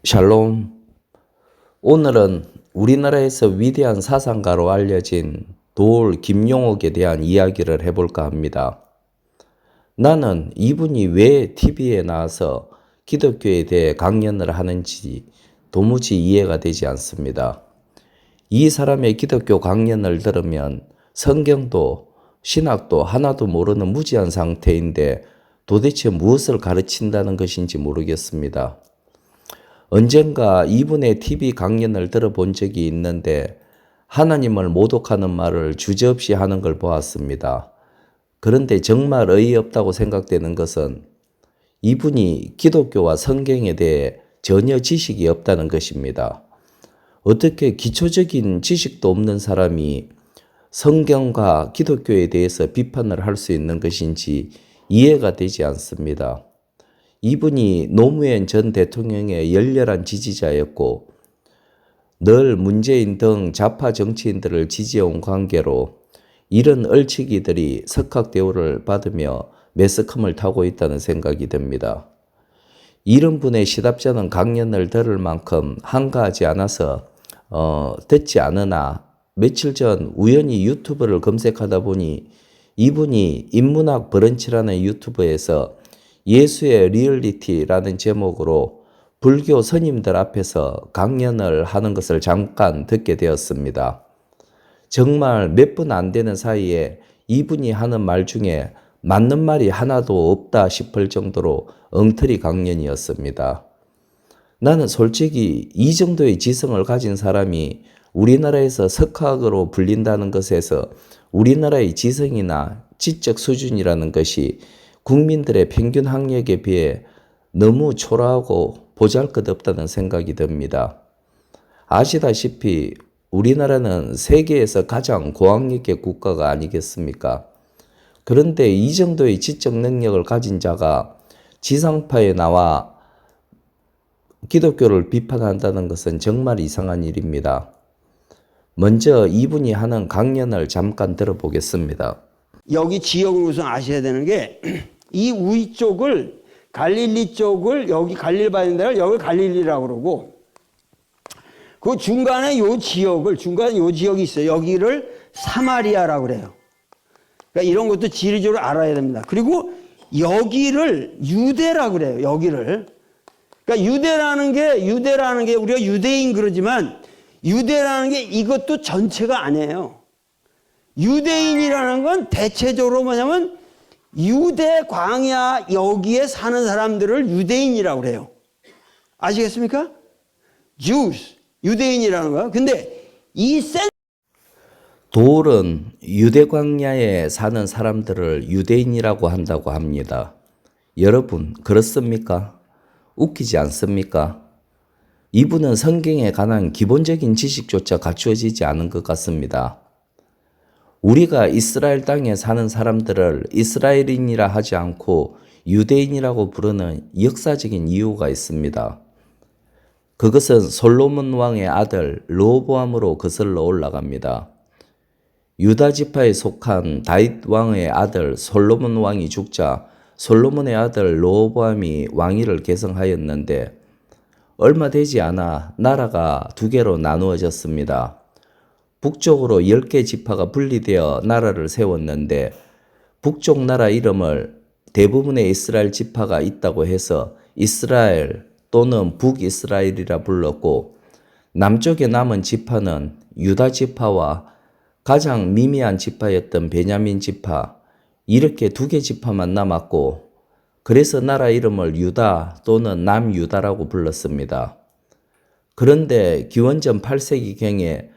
샬롬. 오늘은 우리나라에서 위대한 사상가로 알려진 도올 김용옥에 대한 이야기를 해볼까 합니다. 나는 이분이 왜 TV에 나와서 기독교에 대해 강연을 하는지 도무지 이해가 되지 않습니다. 이 사람의 기독교 강연을 들으면 성경도 신학도 하나도 모르는 무지한 상태인데 도대체 무엇을 가르친다는 것인지 모르겠습니다. 언젠가 이분의 TV 강연을 들어본 적이 있는데 하나님을 모독하는 말을 주저없이 하는 걸 보았습니다. 그런데 정말 어이없다고 생각되는 것은 이분이 기독교와 성경에 대해 전혀 지식이 없다는 것입니다. 어떻게 기초적인 지식도 없는 사람이 성경과 기독교에 대해서 비판을 할 수 있는 것인지 이해가 되지 않습니다. 이분이 노무현 전 대통령의 열렬한 지지자였고 늘 문재인 등 좌파 정치인들을 지지해온 관계로 이런 얼치기들이 석학대우를 받으며 매스컴을 타고 있다는 생각이 듭니다. 이런 분의 시답잖은 강연을 들을 만큼 한가하지 않아서 듣지 않으나 며칠 전 우연히 유튜브를 검색하다 보니 이분이 인문학 브런치라는 유튜브에서 예수의 리얼리티라는 제목으로 불교 스님들 앞에서 강연을 하는 것을 잠깐 듣게 되었습니다. 정말 몇 분 안 되는 사이에 이분이 하는 말 중에 맞는 말이 하나도 없다 싶을 정도로 엉터리 강연이었습니다. 나는 솔직히 이 정도의 지성을 가진 사람이 우리나라에서 석학으로 불린다는 것에서 우리나라의 지성이나 지적 수준이라는 것이 국민들의 평균 학력에 비해 너무 초라하고 보잘것없다는 생각이 듭니다. 아시다시피 우리나라는 세계에서 가장 고학력의 국가가 아니겠습니까? 그런데 이 정도의 지적 능력을 가진 자가 지상파에 나와 기독교를 비판한다는 것은 정말 이상한 일입니다. 먼저 이분이 하는 강연을 잠깐 들어보겠습니다. 여기 지역을 우선 아셔야 되는 게 이 위쪽을 갈릴리 쪽을 여기 갈릴리 받는 데를 여기 갈릴리라고 그러고 그 중간에 요 지역을 중간에 요 지역이 있어요. 여기를 사마리아라고 그래요. 그러니까 이런 것도 지리적으로 알아야 됩니다. 그리고 여기를 유대라고 그래요. 여기를. 그러니까 유대라는 게 우리가 유대인 그러지만 유대라는 게 이것도 전체가 아니에요. 유대인이라는 건 대체적으로 뭐냐면 유대 광야 여기에 사는 사람들을 유대인이라고 그래요. 아시겠습니까? Jews, 유대인이라는 거야. 근데 이 도올은 유대 광야에 사는 사람들을 유대인이라고 한다고 합니다. 여러분, 그렇습니까? 웃기지 않습니까? 이분은 성경에 관한 기본적인 지식조차 갖추어지지 않은 것 같습니다. 우리가 이스라엘 땅에 사는 사람들을 이스라엘인이라 하지 않고 유대인이라고 부르는 역사적인 이유가 있습니다. 그것은 솔로몬 왕의 아들 르호보암으로 거슬러 올라갑니다. 유다 지파에 속한 다윗 왕의 아들 솔로몬 왕이 죽자 솔로몬의 아들 르호보암이 왕위를 계승하였는데 얼마 되지 않아 나라가 두 개로 나누어졌습니다. 북쪽으로 10개 지파가 분리되어 나라를 세웠는데 북쪽 나라 이름을 대부분의 이스라엘 지파가 있다고 해서 이스라엘 또는 북이스라엘이라 불렀고 남쪽에 남은 지파는 유다 지파와 가장 미미한 지파였던 베냐민 지파 이렇게 2개 지파만 남았고 그래서 나라 이름을 유다 또는 남유다라고 불렀습니다. 그런데 기원전 8세기경에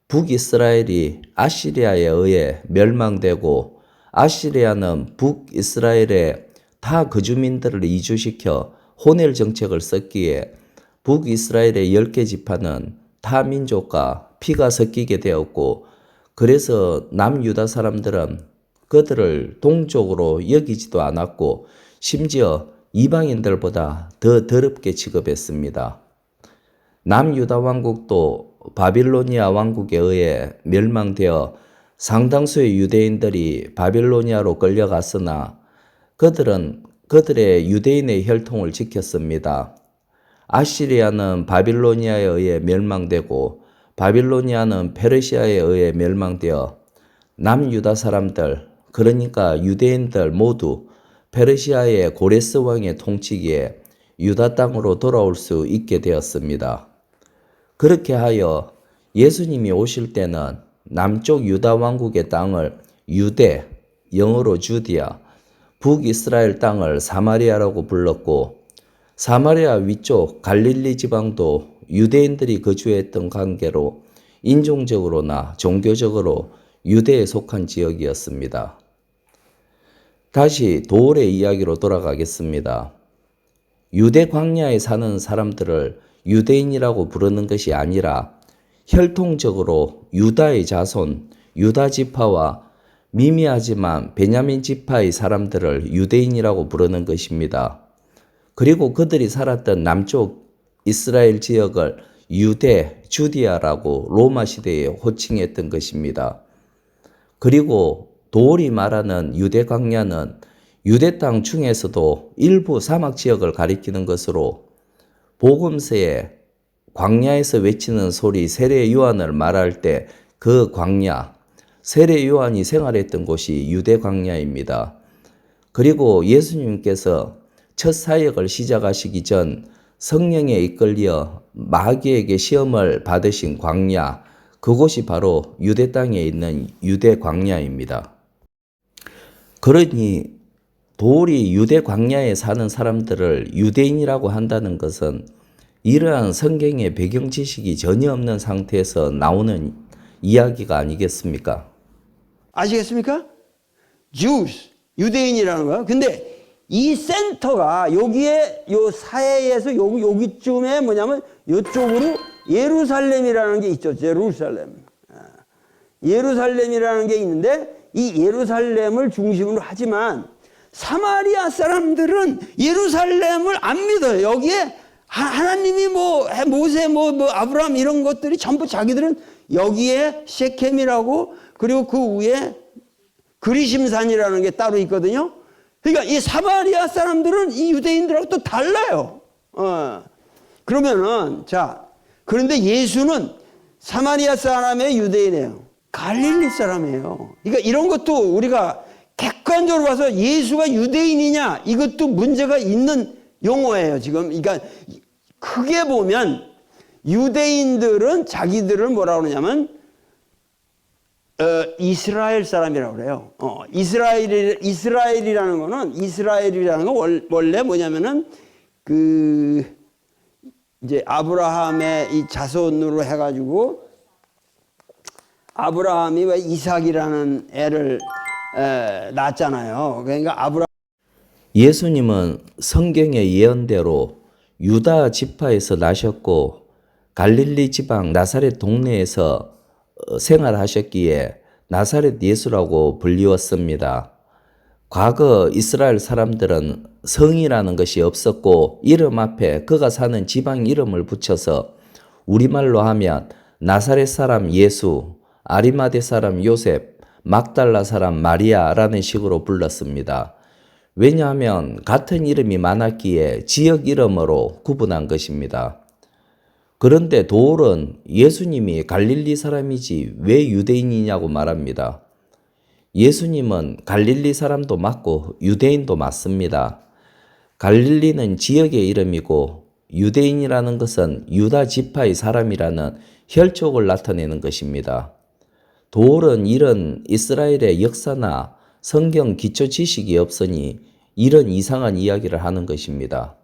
북이스라엘이 아시리아에 의해 멸망되고 아시리아는 북이스라엘의 타 거주민들을 이주시켜 혼혈 정책을 썼기에 북이스라엘의 10개 지파는 타 민족과 피가 섞이게 되었고 그래서 남유다 사람들은 그들을 동족으로 여기지도 않았고 심지어 이방인들보다 더 더럽게 취급했습니다. 남유다 왕국도 바빌로니아 왕국에 의해 멸망되어 상당수의 유대인들이 바빌로니아로 끌려갔으나 그들은 그들의 유대인의 혈통을 지켰습니다. 아시리아는 바빌로니아에 의해 멸망되고 바빌로니아는 페르시아에 의해 멸망되어 남유다 사람들, 그러니까 유대인들 모두 페르시아의 고레스 왕의 통치기에 유다 땅으로 돌아올 수 있게 되었습니다. 그렇게 하여 예수님이 오실 때는 남쪽 유다 왕국의 땅을 유대, 영어로 주디아, 북이스라엘 땅을 사마리아라고 불렀고, 사마리아 위쪽 갈릴리 지방도 유대인들이 거주했던 관계로 인종적으로나 종교적으로 유대에 속한 지역이었습니다. 다시 도올의 이야기로 돌아가겠습니다. 유대 광야에 사는 사람들을 유대인이라고 부르는 것이 아니라 혈통적으로 유다의 자손, 유다 지파와 미미하지만 베냐민 지파의 사람들을 유대인이라고 부르는 것입니다. 그리고 그들이 살았던 남쪽 이스라엘 지역을 유대, 주디아라고 로마 시대에 호칭했던 것입니다. 그리고 도올이 말하는 유대 광야는 유대 땅 중에서도 일부 사막 지역을 가리키는 것으로 복음서에 광야에서 외치는 소리 세례 요한을 말할 때 그 광야, 세례 요한이 생활했던 곳이 유대 광야입니다. 그리고 예수님께서 첫 사역을 시작하시기 전 성령에 이끌려 마귀에게 시험을 받으신 광야, 그곳이 바로 유대 땅에 있는 유대 광야입니다. 그러니 도올이 유대 광야에 사는 사람들을 유대인이라고 한다는 것은 이러한 성경의 배경 지식이 전혀 없는 상태에서 나오는 이야기가 아니겠습니까? 아시겠습니까? Jews, 유대인이라는 거야. 근데 이 센터가 여기에 요 사해에서 여기쯤에 뭐냐면 이쪽으로 예루살렘이라는 게 있죠. 예루살렘. 예루살렘이라는 게 있는데 이 예루살렘을 중심으로 하지만 사마리아 사람들은 예루살렘을 안 믿어요. 여기에 하나님이 모세 아브라함 이런 것들이 전부 자기들은 여기에 셰켐이라고 그리고 그 위에 그리심산이라는 게 따로 있거든요. 그러니까 이 사마리아 사람들은 이 유대인들하고 또 달라요. 그러면은 그런데 예수는 사마리아 사람의 유대인이에요. 갈릴리 사람이에요. 그러니까 이런 것도 우리가 객관적으로 봐서 예수가 유대인이냐 이것도 문제가 있는 용어예요. 지금 그러니까 크게 보면 유대인들은 자기들을 뭐라고 그러냐면 이스라엘 사람이라고 그래요. 이스라엘이라는 건 원래 뭐냐면은 이제 아브라함의 이 자손으로 해가지고 아브라함이 왜 이삭이라는 애를 낳았잖아요. 그러니까 예수님은 성경의 예언대로 유다 지파에서 나셨고 갈릴리 지방 나사렛 동네에서 생활하셨기에 나사렛 예수라고 불리웠습니다. 과거 이스라엘 사람들은 성이라는 것이 없었고 이름 앞에 그가 사는 지방 이름을 붙여서 우리말로 하면 나사렛 사람 예수, 아리마대 사람 요셉, 막달라 사람 마리아라는 식으로 불렀습니다. 왜냐하면 같은 이름이 많았기에 지역 이름으로 구분한 것입니다. 그런데 도올은 예수님이 갈릴리 사람이지 왜 유대인이냐고 말합니다. 예수님은 갈릴리 사람도 맞고 유대인도 맞습니다. 갈릴리는 지역의 이름이고 유대인이라는 것은 유다 지파의 사람이라는 혈족을 나타내는 것입니다. 도올은 이런 이스라엘의 역사나 성경 기초 지식이 없으니 이런 이상한 이야기를 하는 것입니다.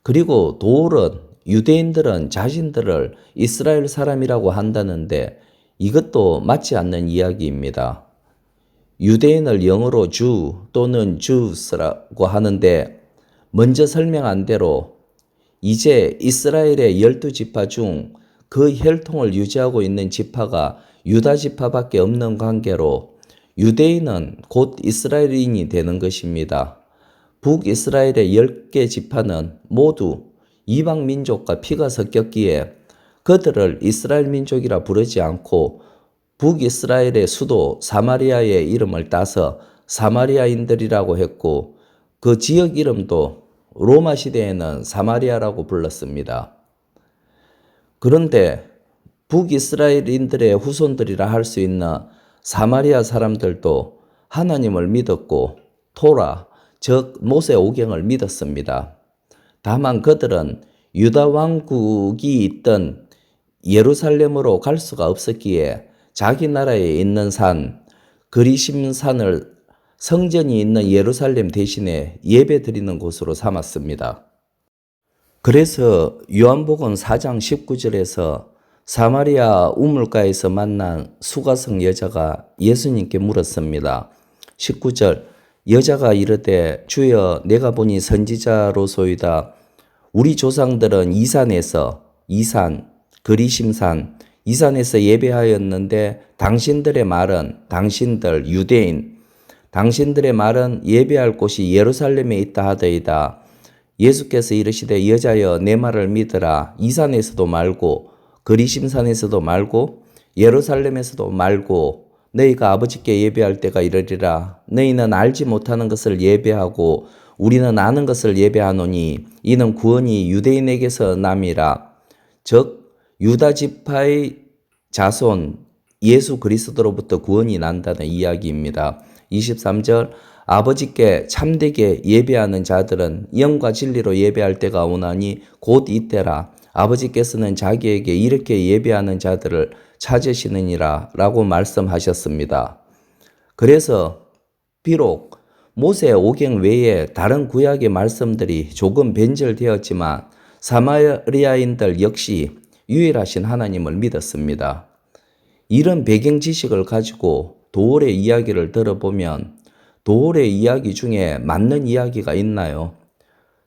그리고 도올은 유대인들은 자신들을 이스라엘 사람이라고 한다는데 이것도 맞지 않는 이야기입니다. 유대인을 영어로 주 또는 주스라고 하는데 먼저 설명한 대로 이제 이스라엘의 12지파 중 그 혈통을 유지하고 있는 지파가 유다 지파밖에 없는 관계로 유대인은 곧 이스라엘인이 되는 것입니다. 북이스라엘의 10개 지파는 모두 이방 민족과 피가 섞였기에 그들을 이스라엘 민족이라 부르지 않고 북이스라엘의 수도 사마리아의 이름을 따서 사마리아인들이라고 했고 그 지역 이름도 로마 시대에는 사마리아라고 불렀습니다. 그런데 북이스라엘인들의 후손들이라 할 수 있는 사마리아 사람들도 하나님을 믿었고 토라, 즉 모세 오경을 믿었습니다. 다만 그들은 유다 왕국이 있던 예루살렘으로 갈 수가 없었기에 자기 나라에 있는 산, 그리심산을 성전이 있는 예루살렘 대신에 예배 드리는 곳으로 삼았습니다. 그래서 요한복음 4장 19절에서 사마리아 우물가에서 만난 수가성 여자가 예수님께 물었습니다. 19절, 여자가 이르되 주여 내가 보니 선지자로소이다. 우리 조상들은 이산, 그리심산, 이산에서 예배하였는데 당신들의 말은, 당신들 유대인, 당신들의 말은 예배할 곳이 예루살렘에 있다 하더이다. 예수께서 이르시되 여자여 내 말을 믿으라. 이산에서도 말고 그리심산에서도 말고 예루살렘에서도 말고 너희가 아버지께 예배할 때가 이르리라. 너희는 알지 못하는 것을 예배하고 우리는 아는 것을 예배하노니 이는 구원이 유대인에게서 남이라. 즉 유다 지파의 자손 예수 그리스도로부터 구원이 난다는 이야기입니다. 23절, 아버지께 참되게 예배하는 자들은 영과 진리로 예배할 때가 오나니 곧 이때라. 아버지께서는 자기에게 이렇게 예배하는 자들을 찾으시느니라 라고 말씀하셨습니다. 그래서 비록 모세 오경 외에 다른 구약의 말씀들이 조금 변절되었지만 사마리아인들 역시 유일하신 하나님을 믿었습니다. 이런 배경 지식을 가지고 도월의 이야기를 들어보면 도월의 이야기 중에 맞는 이야기가 있나요?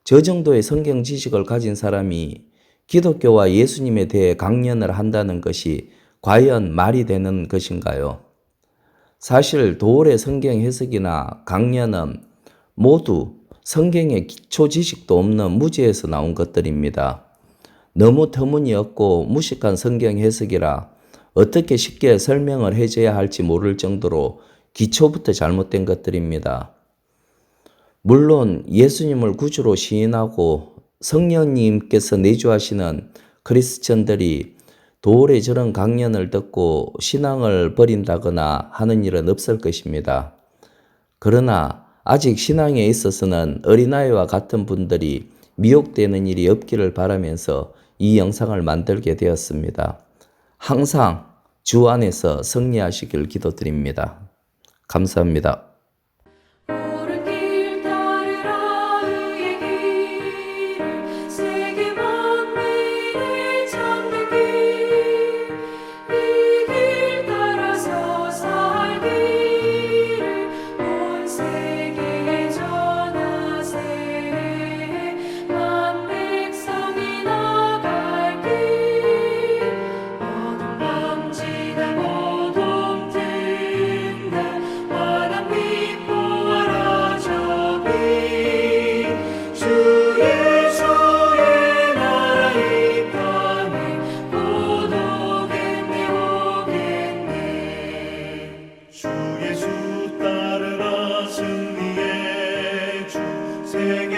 저 정도의 성경 지식을 가진 사람이 기독교와 예수님에 대해 강연을 한다는 것이 과연 말이 되는 것인가요? 사실 도월의 성경 해석이나 강연은 모두 성경의 기초 지식도 없는 무지에서 나온 것들입니다. 너무 터무니없고 무식한 성경 해석이라 어떻게 쉽게 설명을 해줘야 할지 모를 정도로 기초부터 잘못된 것들입니다. 물론 예수님을 구주로 시인하고 성령님께서 내주하시는 크리스천들이 도월의 저런 강연을 듣고 신앙을 버린다거나 하는 일은 없을 것입니다. 그러나 아직 신앙에 있어서는 어린아이와 같은 분들이 미혹되는 일이 없기를 바라면서 이 영상을 만들게 되었습니다. 항상 주 안에서 승리하시길 기도드립니다. 감사합니다. 옳은 길 따르라 의의 길을 세계 만민을 찾는 길 이 길 따라서 살기를 온 세계에 전하세 만 백성이 나갈 길 어둠 밤지나 모둠 든다 환한 빛 보아라 저기 주 예수의 나라 이 땅에 곧 오겠네 오겠네 주 예수 따르라 승리의 주 세계